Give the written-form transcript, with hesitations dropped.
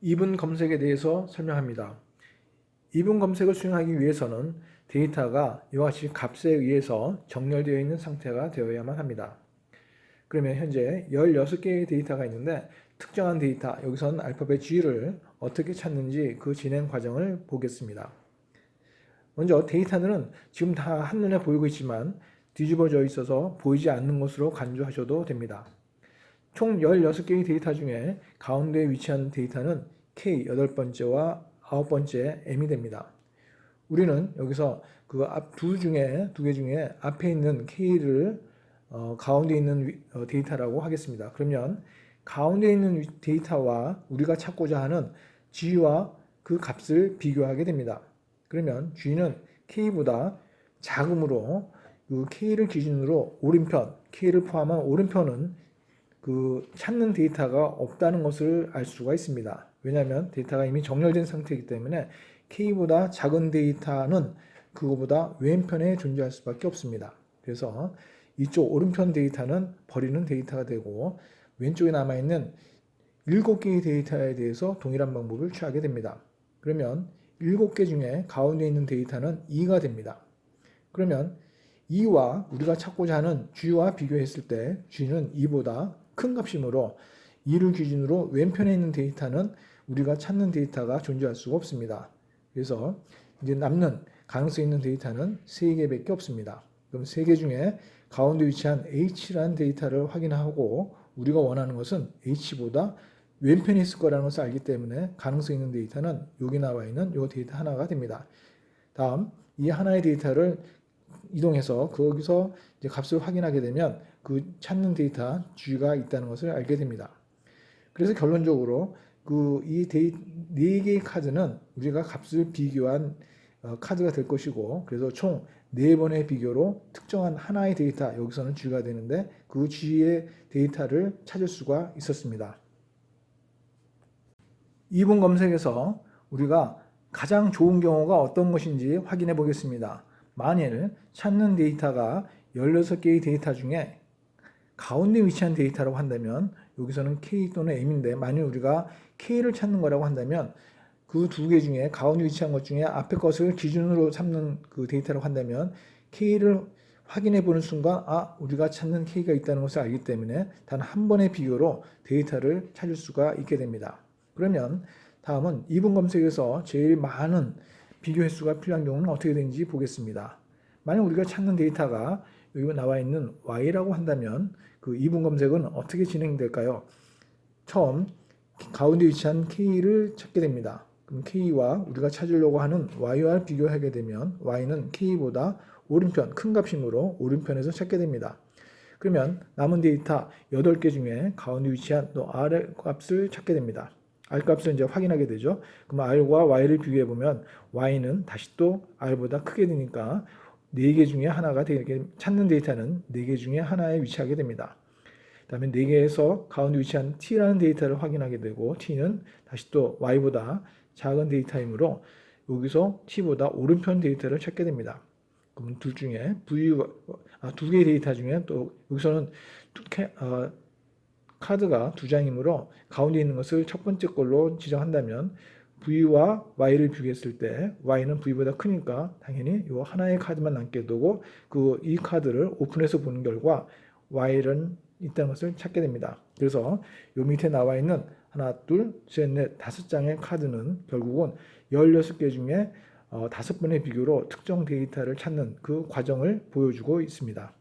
이분 검색에 대해서 설명합니다. 이분 검색을 수행하기 위해서는 데이터가 이와 같이 값에 의해서 정렬되어 있는 상태가 되어야만 합니다. 그러면 현재 16개의 데이터가 있는데 특정한 데이터, 여기서는 알파벳 G를 어떻게 찾는지 그 진행 과정을 보겠습니다. 먼저 데이터들은 지금 다 한눈에 보이고 있지만 뒤집어져 있어서 보이지 않는 것으로 간주하셔도 됩니다. 총 16개의 데이터 중에 가운데에 위치한 데이터는 K 8번째와 9번째 M이 됩니다. 우리는 여기서 그 앞 두 개 중에 앞에 있는 K를 가운데 있는 데이터라고 하겠습니다. 그러면 가운데 있는 데이터와 우리가 찾고자 하는 G와 그 값을 비교하게 됩니다. 그러면 G는 K보다 작으므로 그 K를 기준으로 오른편, K를 포함한 오른편은 그 찾는 데이터가 없다는 것을 알 수가 있습니다. 왜냐하면 데이터가 이미 정렬된 상태이기 때문에 K보다 작은 데이터는 그거보다 왼편에 존재할 수밖에 없습니다. 그래서 이쪽 오른편 데이터는 버리는 데이터가 되고 왼쪽에 남아있는 7개의 데이터에 대해서 동일한 방법을 취하게 됩니다. 그러면 7개 중에 가운데 있는 데이터는 2가 됩니다. 그러면 2와 우리가 찾고자 하는 G와 비교했을 때 G는 2보다 큰 값이므로 2를 기준으로 왼편에 있는 데이터는 우리가 찾는 데이터가 존재할 수가 없습니다. 그래서 이제 남는 가능성 있는 데이터는 3개밖에 없습니다. 그럼 3개 중에 가운데 위치한 H라는 데이터를 확인하고 우리가 원하는 것은 H보다 왼편에 있을 거라는 것을 알기 때문에 가능성 있는 데이터는 여기 나와 있는 이 데이터 하나가 됩니다. 다음 이 하나의 데이터를 이동해서 거기서 이제 값을 확인하게 되면 그 찾는 데이터 G가 있다는 것을 알게 됩니다. 그래서 결론적으로 그 이 네 개의 카드는 우리가 값을 비교한 카드가 될 것이고, 그래서 총 4번의 비교로 특정한 하나의 데이터, 여기서는 G가 되는데 그 G의 데이터를 찾을 수가 있었습니다. 이분 검색에서 우리가 가장 좋은 경우가 어떤 것인지 확인해 보겠습니다. 만일 찾는 데이터가 16개의 데이터 중에 가운데 위치한 데이터라고 한다면 여기서는 K 또는 M인데, 만일 우리가 K를 찾는 거라고 한다면 그 2개 중에 가운데 위치한 것 중에 앞에 것을 기준으로 삼는 그 데이터라고 한다면 K를 확인해 보는 순간 우리가 찾는 K가 있다는 것을 알기 때문에 단 한 번의 비교로 데이터를 찾을 수가 있게 됩니다. 그러면 다음은 이분 검색에서 제일 많은 비교 횟수가 필요한 경우는 어떻게 되는지 보겠습니다. 만약 우리가 찾는 데이터가 여기 나와 있는 Y라고 한다면 그 이분 검색은 어떻게 진행될까요? 처음 가운데 위치한 K를 찾게 됩니다. 그럼 K와 우리가 찾으려고 하는 Y와 비교하게 되면 Y는 K보다 오른편, 큰 값이므로 오른편에서 찾게 됩니다. 그러면 남은 데이터 8개 중에 가운데 위치한 또 R 값을 찾게 됩니다. R 값을 이제 확인하게 되죠. 그럼 R과 Y를 비교해 보면 Y는 다시 또 R보다 크게 되니까 4개 중에 하나가 되게 찾는 데이터는 4개 중에 하나에 위치하게 됩니다. 그 다음에 4개에서 가운데 위치한 T라는 데이터를 확인하게 되고 T는 다시 또 Y보다 작은 데이터이므로 여기서 T보다 오른편 데이터를 찾게 됩니다. 그럼 둘 중에 두 개의 데이터 중에 또 여기서는 카드가 2장이므로 가운데 있는 것을 첫 번째 걸로 지정한다면 V와 Y를 비교했을 때 Y는 V보다 크니까 당연히 이 하나의 카드만 남게 되고 이 카드를 오픈해서 보는 결과 Y는 있다는 것을 찾게 됩니다. 그래서 이 밑에 나와 있는 하나, 둘, 셋, 넷, 5장의 카드는 결국은 16개 중에 5번의 비교로 특정 데이터를 찾는 그 과정을 보여주고 있습니다.